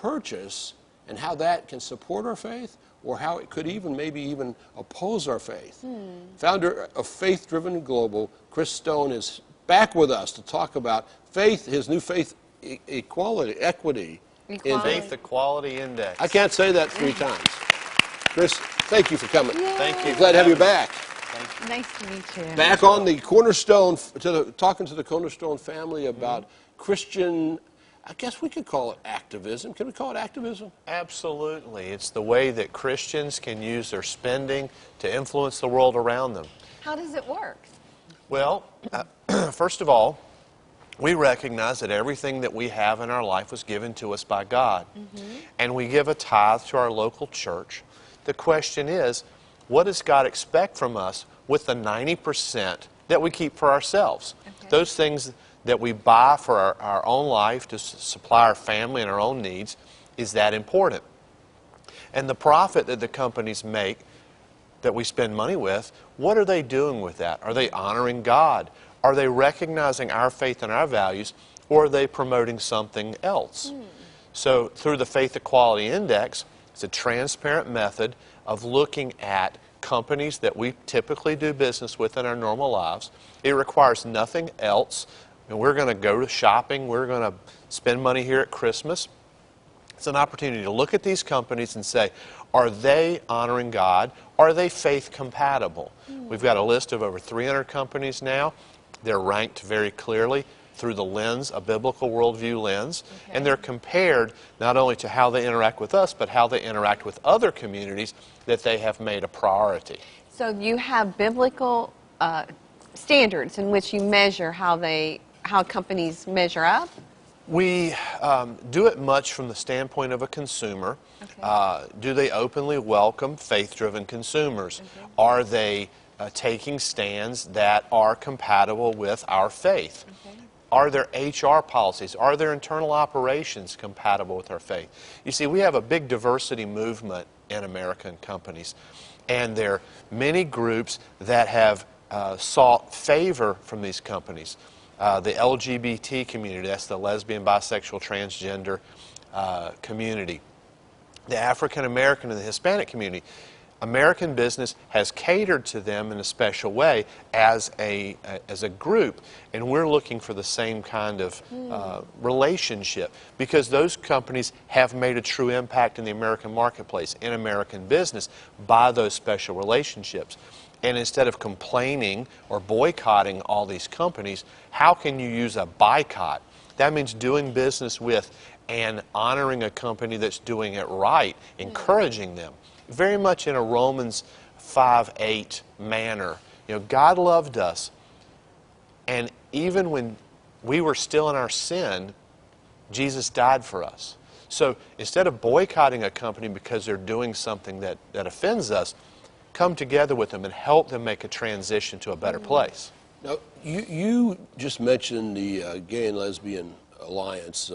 purchase and how that can support our faith, or how it could even maybe even oppose our faith. Founder of Faith Driven Global, Chris Stone, is back with us to talk about faith, his new faith equity. Faith Equality Index. I can't say that 3 times. Chris, thank you for coming. Yay. Thank you. Glad to have you back. Thank you. Nice to meet you. Back on the Cornerstone, talking to the Cornerstone family about Christian, I guess we could call it activism. Can we call it activism? Absolutely. It's the way that Christians can use their spending to influence the world around them. How does it work? Well, first of all, we recognize that everything that we have in our life was given to us by God. And we give a tithe to our local church. The question is, what does God expect from us with the 90% that we keep for ourselves? Okay. Those things that we buy for our own life to supply our family and our own needs, is that important? And the profit that the companies make that we spend money with, what are they doing with that? Are they honoring God? Are they recognizing our faith and our values, or are they promoting something else? So through the Faith Equality Index, it's a transparent method of looking at companies that we typically do business with in our normal lives. It requires nothing else. And we're going to go to shopping. We're going to spend money here at Christmas. It's an opportunity to look at these companies and say, are they honoring God? Are they faith compatible? We've got a list of over 300 companies now. They're ranked very clearly through the lens, a biblical worldview lens. Okay. And they're compared not only to how they interact with us, but how they interact with other communities that they have made a priority. So you have biblical standards in which you measure how companies measure up? We do it much from the standpoint of a consumer. Okay. Do they openly welcome faith-driven consumers? Okay. Are they taking stands that are compatible with our faith? Okay. Are there HR policies? Are there internal operations compatible with our faith? You see, we have a big diversity movement in American companies, and there are many groups that have sought favor from these companies. The LGBT community, that's the lesbian, bisexual, transgender community. The African American and the Hispanic community. American business has catered to them in a special way as a group, and we're looking for the same kind of relationship, because those companies have made a true impact in the American marketplace, in American business, by those special relationships. And instead of complaining or boycotting all these companies, how can you use a boycott? That means doing business with and honoring a company that's doing it right, encouraging them. Very much in a Romans 5:8 manner. You know, God loved us, and even when we were still in our sin, Jesus died for us. So instead of boycotting a company because they're doing something that offends us, come together with them and help them make a transition to a better place. Now, you just mentioned the Gay and Lesbian Alliance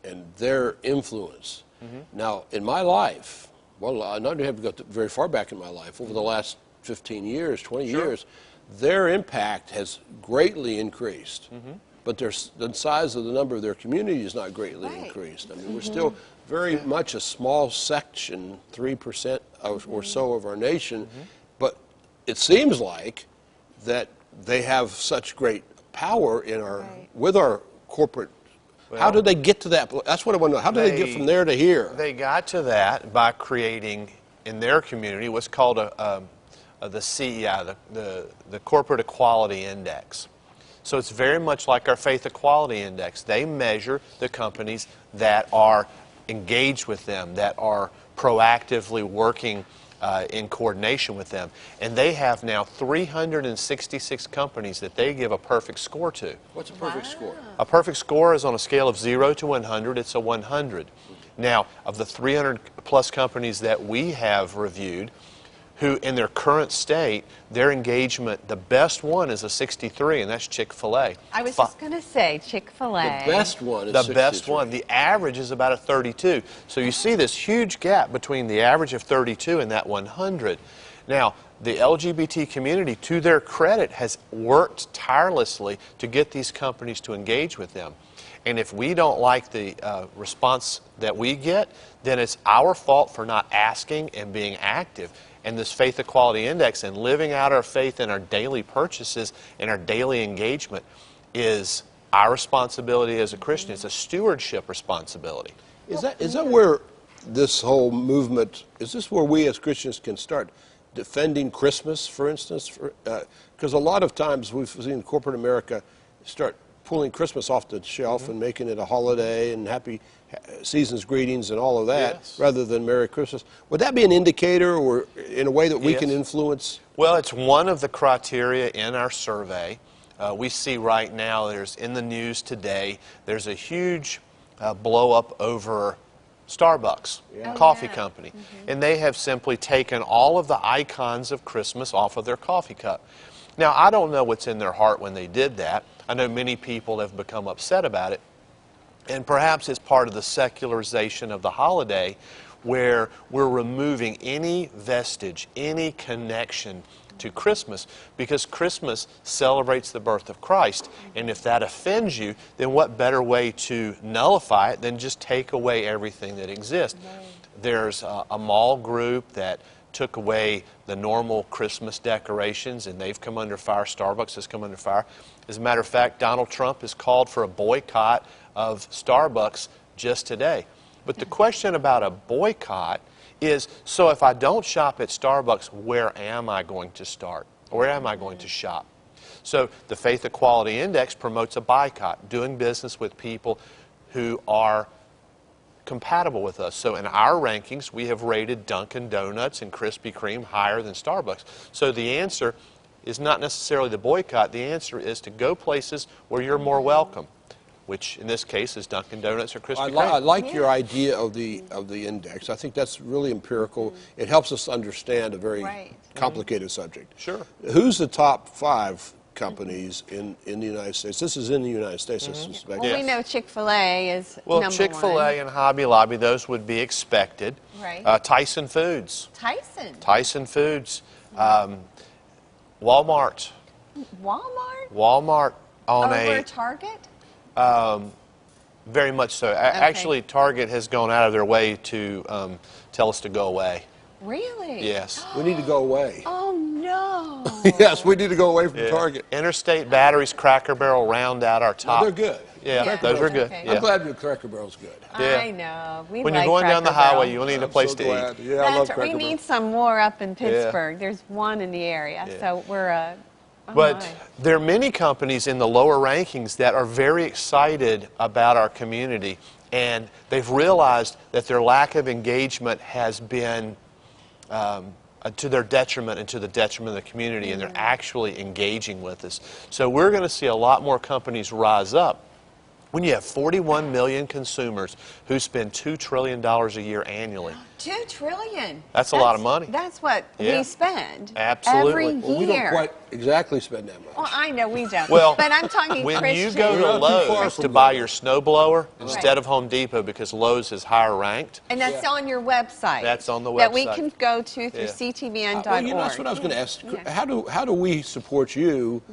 and their influence. Now, in my life, well, I don't have to go very far back in my life, over the last 15 years, 20 years, their impact has greatly increased. But the size of the number of their community is not greatly increased. I mean, we're still very much a small section, 3% or so of our nation, but it seems like that they have such great power in our with our corporate. Well, how did they get to that? That's what I want to know. How did they get from there to here? They got to that by creating in their community what's called the CEI, the Corporate Equality Index. So it's very much like our Faith Equality Index. They measure the companies that are engaged with them, that are proactively working in coordination with them. And they have now 366 companies that they give a perfect score to. What's a perfect score? A perfect score is on a scale of 0 to 100. It's a 100. Now, of the 300 plus companies that we have reviewed, who in their current state, their engagement, the best one is a 63, and that's Chick-fil-A. I was just going to say Chick-fil-A. The best one is the 63. best one. The average is about a 32. So you see this huge gap between the average of 32 and that 100. Now, the LGBT community, to their credit, has worked tirelessly to get these companies to engage with them. And if we don't like the response that we get, then it's our fault for not asking and being active. And this faith equality index and living out our faith in our daily purchases and our daily engagement is our responsibility as a Christian. It's a stewardship responsibility. Is that where this whole movement, is this where we as Christians can start defending Christmas, for instance? Because a lot of times we've seen corporate America start pulling Christmas off the shelf and making it a holiday and happy season's greetings and all of that, Yes. rather than Merry Christmas. Would that be an indicator or in a way that we can influence? Well, it's one of the criteria in our survey. We see right now, there's in the news today, there's a huge blow up over Starbucks, coffee company. And they have simply taken all of the icons of Christmas off of their coffee cup. Now, I don't know what's in their heart when they did that. I know many people have become upset about it. And perhaps it's part of the secularization of the holiday where we're removing any vestige, any connection to Christmas, because Christmas celebrates the birth of Christ. And if that offends you, then what better way to nullify it than just take away everything that exists? There's a mall group that took away the normal Christmas decorations, and they've come under fire. Starbucks has come under fire. As a matter of fact, Donald Trump has called for a boycott of Starbucks just today. But the question about a boycott is, so if I don't shop at Starbucks, where am I going to start? Where am I going to shop? So the Faith Equality Index promotes a boycott, doing business with people who are compatible with us. So in our rankings, we have rated Dunkin' Donuts and Krispy Kreme higher than Starbucks. So the answer is not necessarily the boycott. The answer is to go places where you're more welcome, which in this case is Dunkin' Donuts or Krispy Kreme. I like your idea of the index. I think that's really empirical. It helps us understand a very complicated subject. Sure. Who's the top 5 companies in the United States? This is in the United States, I suspect. Well, we know Chick-fil-A is number one. Chick-fil-A and Hobby Lobby, those would be expected. Right. Tyson Foods. Tyson Foods. Walmart. Walmart on over Target? Very much so. Actually, Target has gone out of their way to tell us to go away. Really? Yes. We need to go away. Oh, no. Yes, we need to go away from Target. Interstate Batteries, Cracker Barrel round out our top. They're good. Yeah, those are good. Okay. Yeah. I'm glad your Cracker Barrel's good. I know. We When like you're going down the Cracker Barrel. highway, you'll need a place to eat. Yeah, I love That's Cracker right. We Barrel. need some more up in Pittsburgh. There's one in the area, so we're oh But my. there are many companies in the lower rankings that are very excited about our community, and they've realized that their lack of engagement has been to their detriment and to the detriment of the community, and they're actually engaging with us. So we're going to see a lot more companies rise up. When you have 41 million consumers who spend $2 trillion a year annually. $2 trillion. That's a lot of money. That's what we spend Absolutely. every year. Well, we don't quite exactly spend that much. Well, I know we don't. Well, but I'm talking when Christian. you go to We're not too far Lowe's from to buy that. your snowblower instead of Home Depot because Lowe's is higher ranked. And that's on your website. That's on the That we website. can go to through ctbn.org. Well, you know, that's what I was going to ask. How do we support you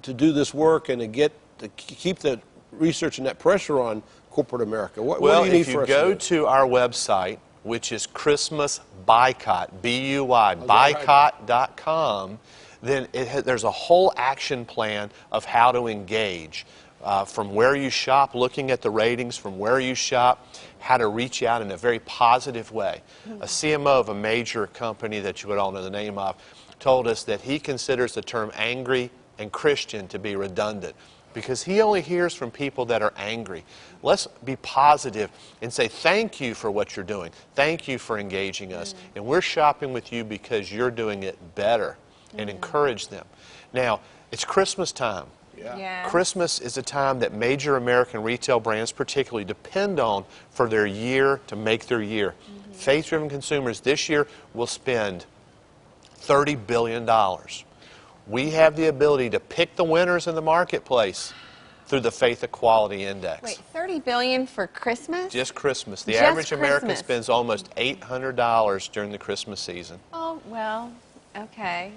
to do this work and to keep the research and that pressure on corporate America? What do you need if for you us go to do? to our website, which is Christmas Boycott, B-U-Y, boycott.com, then there's a whole action plan of how to engage. From where you shop, looking at the ratings, from where you shop, how to reach out in a very positive way. A CMO of a major company that you would all know the name of told us that he considers the term angry and Christian to be redundant, because he only hears from people that are angry. Let's be positive and say thank you for what you're doing. Thank you for engaging us. And we're shopping with you because you're doing it better, and encourage them. Now, it's Christmas time. Christmas is a time that major American retail brands particularly depend on for their year to make their year. Faith-driven consumers this year will spend $30 billion. We have the ability to pick the winners in the marketplace through the Faith Equality Index. Wait, $30 billion for Christmas? Just Christmas. The Just average American Christmas. spends almost $800 during the Christmas season. Oh, well, okay.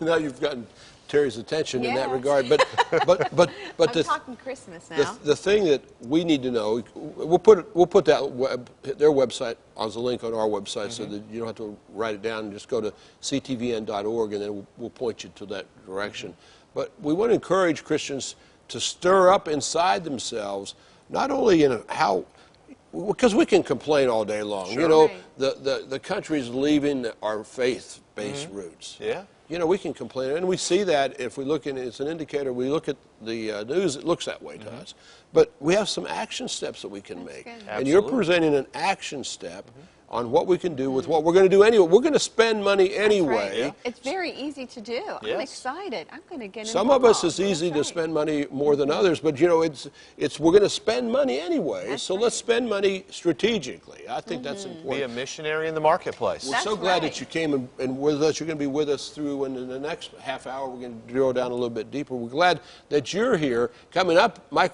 Now you've gotten Terry's attention in that Yes. regard. But I'm talking Christmas now. the thing that we need to know, we'll put that their website as a link on our website, so that you don't have to write it down. Just go to ctvn.org, and then we'll point you to that direction. But we want to encourage Christians to stir up inside themselves, not only in how, because we can complain all day long. Sure. You know, Right. the country's leaving our faith-based roots. Yeah. You know, we can complain, and we see that if we look in, it's an indicator, we look at the news, it looks that way to us. But we have some action steps that we can make. good. And you're Absolutely. presenting an action step on what we can do with what we're going to do anyway. We're going to spend money anyway. Right. It's very easy to do. I'm Yes. excited. I'm going to get Some of us, involved. it's easy to That's right. spend money more than others, but you know, we're going to spend money anyway, That's so right. let's spend money strategically. I think that's important. Be a missionary in the marketplace. We're That's so glad right. that you came and with us. You're going to be with us through, and in the next half hour, we're going to drill down a little bit deeper. We're glad that you're here. Coming up, Michael